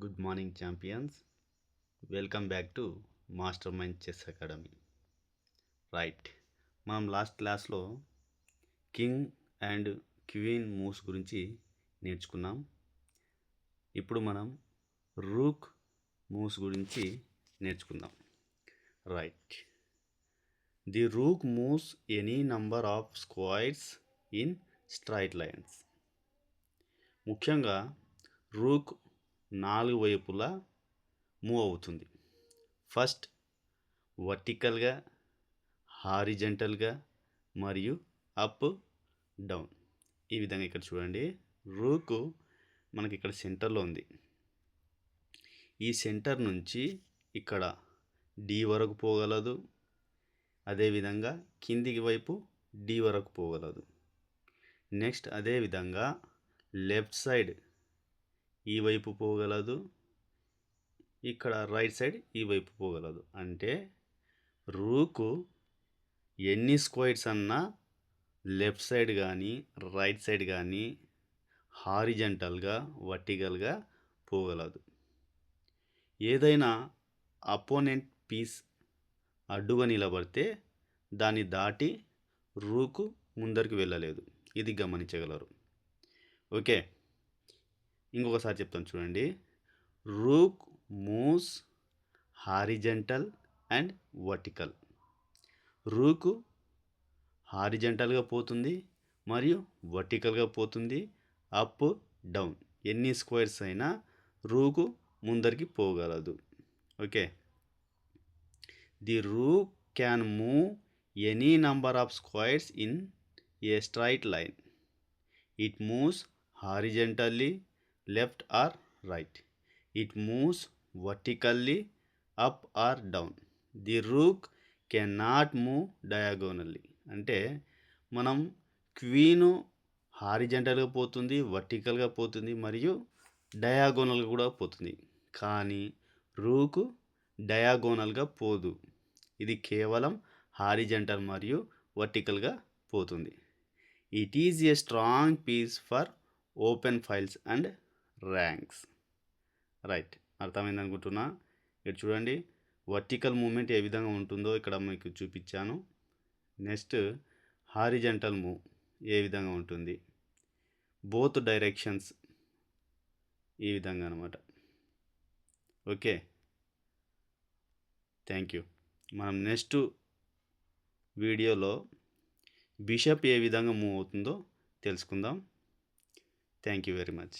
Good morning champions. Welcome back to master mind chess academy. Right, మనం last క్లాస్లో king and queen moves గురించి నేర్చుకున్నాం. ఇప్పుడు మనం రూక్ మూవ్స్ గురించి నేర్చుకుందాం. Right, the rook moves any number of squares in straight lines. ముఖ్యంగా rook 4 వైపులా మూవ్ అవుతుంది. ఫస్ట్ వర్టికల్గా, హారిజంటల్గా మరియు అప్ డౌన్. ఈ విధంగా ఇక్కడ చూడండి, రూక్ మనకి ఇక్కడ సెంటర్లో ఉంది. ఈ సెంటర్ నుంచి ఇక్కడ డి వరకు పోగలదు, అదేవిధంగా కిందికి వైపు డి వరకు పోగలదు. నెక్స్ట్ అదేవిధంగా లెఫ్ట్ సైడ్ ఈ వైపు పోగలదు, ఇక్కడ రైట్ సైడ్ ఈ వైపు పోగలదు. అంటే రూకు ఎన్ని స్క్వైర్స్ అన్నా లెఫ్ట్ సైడ్ కానీ రైట్ సైడ్ కానీ హారిజంటల్గా వర్టికల్గా పోగలదు. ఏదైనా అపోనెంట్ పీస్ అడ్డుగా నిలబడితే దాన్ని దాటి రూకు ముందరికి వెళ్ళలేదు. ఇది గమనించగలరు. ఓకే, ఇంకొకసారి చెప్తాను చూడండి. Rook moves horizontal and vertical. Rook హారిజంటల్గా పోతుంది మరియు వర్టికల్గా పోతుంది, అప్ డౌన్. ఎన్ని స్క్వేర్స్ అయినా రూకు ముందరికి పోగలదు. Okay, the rook can move any number of squares in a straight line. It moves horizontally left or right. It moves vertically up or down. The rook cannot move diagonally. అంటే మనం queen హారిజంటల్గా పోతుంది, వర్టికల్గా పోతుంది మరియు డయాగోనల్గా కూడా పోతుంది. కానీ రూకు డయాగోనల్గా పోదు. ఇది కేవలం హారిజంటల్ మరియు వర్టికల్గా పోతుంది. It is a strong piece for open files and ranks. Right, అర్థమైంది అనుకుంటున్నా. ఇక్కడ చూడండి, వర్టికల్ మూమెంట్ ఏ విధంగా ఉంటుందో ఇక్కడ మీకు చూపించాను. నెక్స్ట్ హారిజంటల్ మూవ్ ఏ విధంగా ఉంటుంది, బోత్ డైరెక్షన్స్ ఈ విధంగా అనమాట. Okay, thank you. మనం నెక్స్ట్ వీడియోలో బిషప్ ఏ విధంగా మూవ్ అవుతుందో తెలుసుకుందాం. Thank you very much.